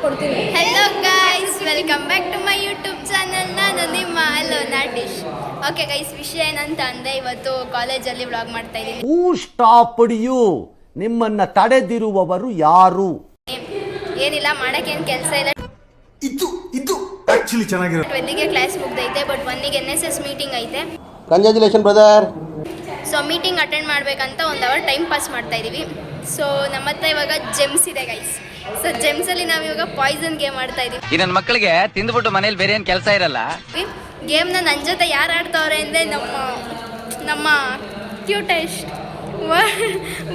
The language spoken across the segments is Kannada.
ಕೊಡ್ತೀನಿ. Hello guys, welcome back to my YouTube channel. ನಾನು ನಿಮ್ಮ ನಾಟಿಶ್. ಓಕೆ ಗೈಸ್, ವಿಷಯ ಏನಂತ ಅಂದರೆ ಇವತ್ತು ಕಾಲೇಜಲ್ಲಿ ವ್ಲಾಗ್ ಮಾಡ್ತಾ ಇದ್ದೀನಿ. ಹೂ ಸ್ಟಾಪ್ಡ್ ಯು? ನಿಮ್ಮನ್ನ ತಡೆದಿರುವವರು ಯಾರು? ಏನಿಲ್ಲ, ಮಾಡೋಕ್ಕೇನು ಕೆಲಸ ಇಲ್ಲ. ಇದು ಆಕ್ಚುಲಿ ಚೆನ್ನಾಗಿರೋ 12ಗೆ ಕ್ಲಾಸ್ ಮುಗ್ದೈತೆ, ಬಟ್ 1ಗೆ NSS ಮೀಟಿಂಗ್ ಐತೆ. Congratulation brother. So meeting attend ಮಾಡಬೇಕಂತ 1 ಅವರ್ ಟೈಮ್ ಪಾಸ್ ಮಾಡ್ತಾ ಇದ್ದೀವಿ. ಸೊ ನಮ್ಮ ಹತ್ರ ಇವಾಗ ಜೆಮ್ಸ್ ಇದೆ ಗೈಸ್. ಸೊ ಜೆಮ್ಸಲ್ಲಿ ನಾವು ಇವಾಗ ಪಾಯ್ಸನ್ ಗೇಮ್ ಆಡ್ತಾ ಇದ್ದೀವಿ. ಈ ನನ್ನ ಮಕ್ಕಳಿಗೆ ತಿಂದ್ಬಿಟ್ಟು ಮನೇಲಿ ಬೇರೆ ಏನು ಕೆಲಸ ಇರಲ್ಲ. ಗೇಮ್ನ ನನ್ನ ಜೊತೆ ಯಾರು ಆಡ್ತಾವ್ರೆ ಅಂದರೆ ನಮ್ಮ cutest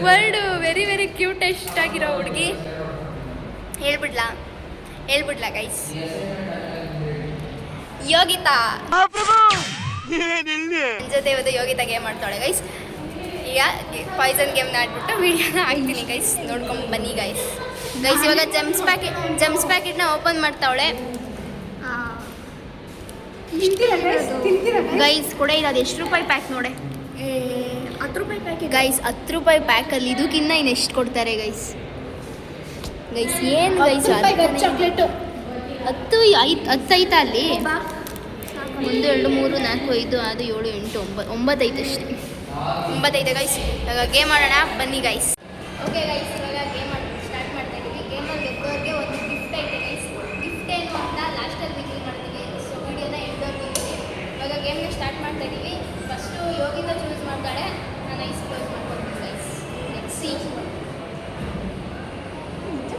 word very very cutest ಆಗಿರೋ ಹುಡುಗಿ. ಹೇಳ್ಬಿಡ್ಲಾ ಗೈಸ್, ಯೋಗಿತಾ. ನನ್ನ ಜೊತೆ ಇವತ್ತು ಯೋಗಿತಾ ಗೇಮ್ ಆಡ್ತಾಳೆ ಗೈಸ್. ಈಗ ಪಾಯ್ಸನ್ ಗೇಮ್ನ ಆಡ್ಬಿಟ್ಟು ವಿಡಿಯೋನ ಹಾಕ್ತೀನಿ ಗೈಸ್, ನೋಡ್ಕೊಂಡು ಬನ್ನಿ ಗೈಸ್. ಇವಾಗ ಜೆಮ್ಸ್ ಪ್ಯಾಕೆಟ್ನ ಓಪನ್ ಮಾಡ್ತಾವಳೆ ಗೈಸ್. ಕೂಡ ಇದು ಎಷ್ಟು ರೂಪಾಯಿ ಪ್ಯಾಕ್ ನೋಡೆ? 10 ರೂಪಾಯಿ ಪ್ಯಾಕೆಟ್ ಗೈಸ್. 10 ರೂಪಾಯಿ ಪ್ಯಾಕಲ್ಲಿ ಇದಕ್ಕಿನ್ನ ಇನ್ನು ಎಷ್ಟು ಕೊಡ್ತಾರೆ ಗೈಸ್? ಏನು ಗೈಸ್, ಚಾಕ್ಲೇಟು 10 ಐತಾ ಅಲ್ಲಿ? 1 2 3 4 5 6 7 8 9 ಐತೆ ಅಷ್ಟೇ. 9 ಐತೆ ಗೈಸ್. ಇವಾಗ ಗೇಮ್ ಆಡೋಣ ಬನ್ನಿ ಗೈಸ್. ಓಕೆ ಗೈಸ್, ಇವಾಗ ಗೇಮ್ ಸ್ಟಾರ್ಟ್ ಮಾಡ್ತಾ ಇದ್ದೀವಿ. ಗೇಮಲ್ಲಿ ಗೆದ್ದೋರಿಗೆ ಒಂದು ಗಿಫ್ಟ್ ಐತೆ ಗೈಸ್. ಗಿಫ್ಟ್ ಏನು ಅಂತ ಲಾಸ್ಟಲ್ಲಿ ರಿವೀಲ್ ಮಾಡ್ತೀವಿ. ಸೊ ವಿಡಿಯೋನ ಎಂಡೋರ್ಗೆ ಇವಾಗ ಗೇಮ್ನ ಸ್ಟಾರ್ಟ್ ಮಾಡ್ತಾ ಇದ್ದೀವಿ. ಫಸ್ಟು ಯೋಗಿತ ಚೂಸ್ ಮಾಡ್ತಾಳೆ, ನಾನು ಐಸ್ ಕ್ಲೋಸ್ ಮಾಡ್ಕೊಳ್ತೀನಿ ಗೈಸ್. Let's see.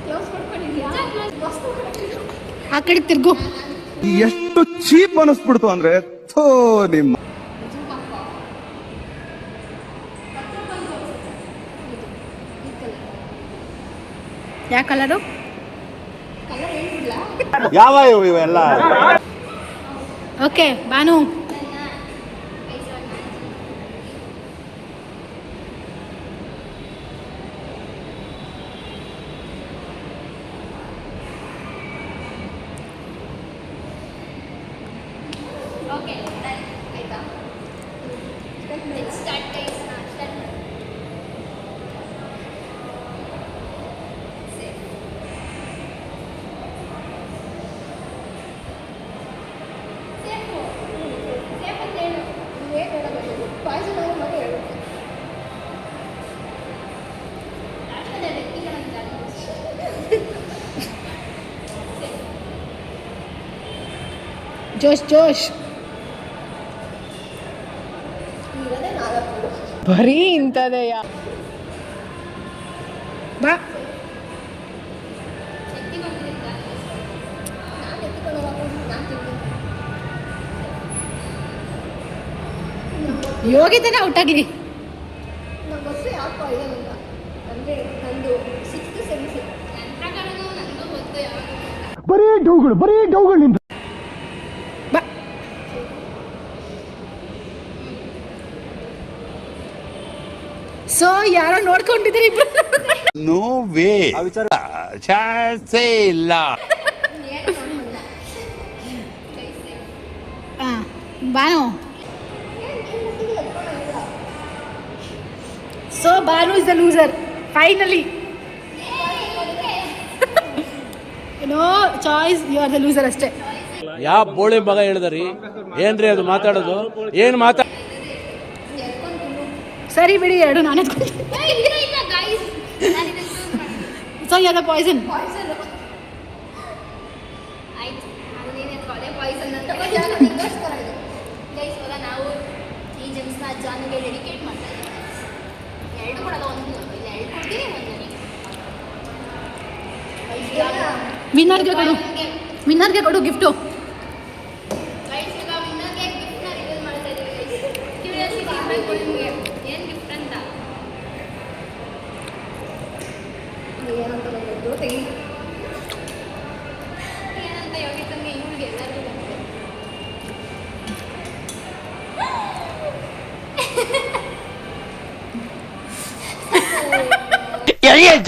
ಕ್ಲೋಸ್ ಮಾಡ್ಕೊಂಡಿದ್ಯಾ? ಆ ಕಡೆ ತಿರ್ಗು. ಎಷ್ಟು ಚೀಪ್ ಅನಿಸ್ಬಿಡ್ತು ಅಂದ್ರೆ ಥೋ ನಿಮ್ಮ. ಯಾವ ಕಲರು? ಯಾವ ಇವೆಲ್ಲ? ಓಕೆ ಬಾನು. ಓಕೆ ಆಯ್ತಾ? Start guys. ಸ್ಟಾರ್ಟ್. ಪಾಯ್ಸನ್ ಆದ್ರೆ ಮತ್ತೆ ಹೇಳ್ಬೇಕು. ಜೋಶ್ ಇರೋದೇ 4. ಬರೀ ಇಂಥದೆಯ ಬಾ. ನಾನು ಎತ್ಕೊಂಡು ಹೋಗೋದು ನಾನು ತಿಂತೀನಿ. ಯೋಗಿತನೇ ಔಟ್ ಆಗಲಿ. ನಮ್ಮ ಬಸ್ಸು ಯಾವ ಪಾಯ್ಸನ್ ಇಲ್ಲ ಅಂದರೆ ನಂದು 6th ಸೆಮಿಸ್ಟರ್. ನನ್ನ ಪ್ರಕಾರನೂ ನನಗೂ ಗೊತ್ತು ಯಾವಾಗ. ಬರೀ ಡೌಗಳು ನಿಂತು. ಬಾ. ಸೊ ಯಾರೋ ನೋಡ್ಕೊಂಡಿದ್ದೀರಿ ಇಬ್ರು. ನೋ ವೇ, ಚಾನ್ಸೇ ಇಲ್ಲ. Banu. So Banu is the loser finally. No choice, you are the loser ಅಷ್ಟೇ. ಯಾವ ಬೋಳಿ ಮಗ ಹೇಳಿದ್ರಿ? ಏನ್ರಿ ಅದು ಮಾತಾಡೋದು? ಏನು ಸರಿ ಬಿಡಿ, ಎರಡು ನಾನೇ so you are the poison. ಆಯ್ತು, ಪಾಯ್ಸನ್ ಅಂತ ಗೈಸ್. ಇವಾಗ ನಾವು ಈ ಜೆಮ್ಸ್ನ ಜಾನಿಗೆ ಡೆಡಿಕೇಟ್ ಮಾಡ್ತಾ ಇದ್ದೀವಿ. 2 ಕೊಡೋದು, 1 ಇಲ್ಲ 2 ಕೊಡ್ತೀವಿ, 1 ವಿನ್ನರ್ಗೆ ಕೊಡು ಗಿಫ್ಟು. ಗೈಸ್ ಈಗ ವಿನ್ನರ್ಗೆ ಗಿಫ್ಟ್ನ ರಿವೀಲ್ ಮಾಡ್ತಾ ಇದ್ದೀವಿ ಗೈಸ್. ಕ್ಯೂರಿಯಾಸಿಟಿ ಇರಬೇಕು ನಿಮಗೆ ಏನು ಗಿಫ್ಟ್ ಅಂತ. ಏನಂತ ಗೊತ್ತು ತೆಗಿ. ಏನಂತ ಯೋಗಿತಂಗೆ ಇವ್ರಿಗೆ ಎಲ್ಲರಿಗೂ ಬಂದಿದೆ.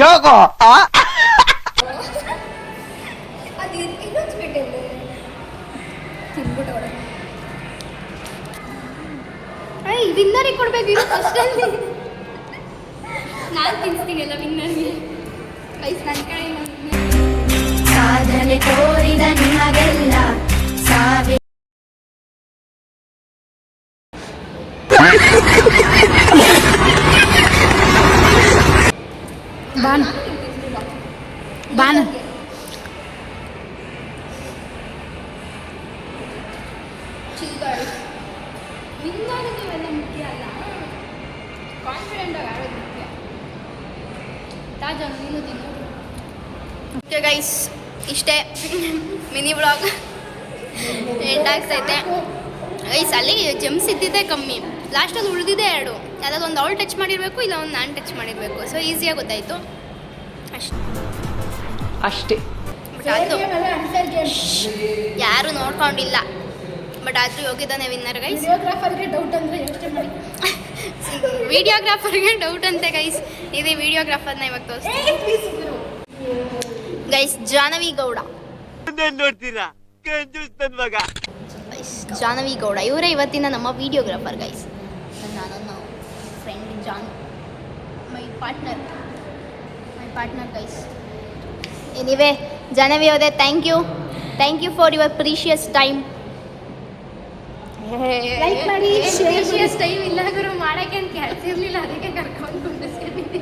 ಜೋಗೋ ಅದು ಇನ್ನೊಂದು ಬಿಟ್ಟಿಲ್ಲ ತಿನ್ಬಿಟ್ಟು ಅವರ. ವಿನ್ನರಿಗೆ ಕೊಡ್ಬೇಕು ಇದು ಫಸ್ಟಲ್ಲಿ. ನಾನು ತಿನ್ನಿಸ್ತೀನಿ ಎಲ್ಲ ವಿನ್ನರ್ಗೆ. ಗೈಸ್ ನನ್ನ ಕಡೆ ಗೈಸ್ ಇಷ್ಟೇ ಮಿನಿ ಬ್ಲಾಗ್ ಎಂಡ್ ಆಗ್ತೈತೆ ಗೈಸ್. ಅಲ್ಲಿ ಜೆಮ್ಸ್ ಇದ್ದಿದ್ದೇ ಕಮ್ಮಿ, ಲಾಸ್ಟಲ್ಲಿ ಉಳಿದಿದೆ 2. ಯಾವ್ದಾದ್ರು ಒಂದು ಅವಳು ಟಚ್ ಮಾಡಿರಬೇಕು, ಇಲ್ಲ ಒಂದು ನಾನು ಟಚ್ ಮಾಡಿರಬೇಕು. ಸೊ ಈಸಿಯಾಗಿ ಗೊತ್ತಾಯಿತು ಅಷ್ಟೇ. ಬಟ್ ಅದು ಯಾರೂ ನೋಡ್ಕೊಂಡಿಲ್ಲ, ಬಟ್ ಆದರೂ ಯೋಗಿದಾನೆ ವಿನ್ನರ್ ಗೈಸ್. ವಿಡಿಯೋಗ್ರಾಫರ್ಗೆ ಡೌಟ್ ಅಂದರೆ ಯೋಚನೆ ಮಾಡಿ. ವಿಡಿಯೋಗ್ರಾಫರ್ಗೆ ಡೌಟ್ ಅಂತೆ ಗೈಸ್. ಇದು ವಿಡಿಯೋಗ್ರಾಫರ್ನ ಇವಾಗ ತೋರಿಸ್ತೀನಿ ಗೈಸ್. ಜಾಹ್ನವಿ ಗೌಡ ನೋಡ್ತೀರಾ ಜಾಹ್ನವಿ ಗೌಡ ಇವರೇ ಇವತ್ತಿನ ನಮ್ಮ ವಿಡಿಯೋಗ್ರಾಫರ್ ಗೈಸ್. ನನ್ನ friend John, my partner guys. Anyway Jahnavi ಅವರೇ thank you for your precious time. Like ಮಾಡಿ, ಪ್ರೀಶಿಯಸ್ ಟೈಮ್ ಇಲ್ಲ ಗುರು, ಮಾಡೋಕ್ಕೆ ಅಂತ ಕೆಲಸ ಇರಲಿಲ್ಲ, ಅದಕ್ಕೆ ಕರ್ಕೊಂಡು ಕುಂಡಿಸ್ಕೊಂಡಿದ್ದೆ.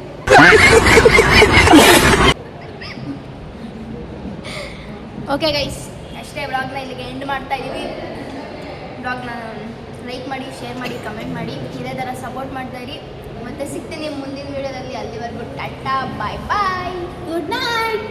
ಓಕೆ ಗೈಸ್, ಅಷ್ಟೇ ವ್ಲಾಗ್ನ ಇಲ್ಲಿಗೆ ಎಂಡ್ ಮಾಡ್ತಾ ಇದ್ದೀವಿ. ವ್ಲಾಗ್ನ ಲೈಕ್ ಮಾಡಿ, ಶೇರ್ ಮಾಡಿ, ಕಮೆಂಟ್ ಮಾಡಿ, ಇದೇ ಥರ ಸಪೋರ್ಟ್ ಮಾಡ್ತಾ ಇರಿ. ಮತ್ತೆ ಸಿಗ್ತೀನಿ ಮುಂದಿನ ವೀಡಿಯೋದಲ್ಲಿ. ಅಲ್ಲಿವರೆಗೂ ಟಾಟಾ, ಬಾಯ್ ಬಾಯ್, ಗುಡ್ ನೈಟ್.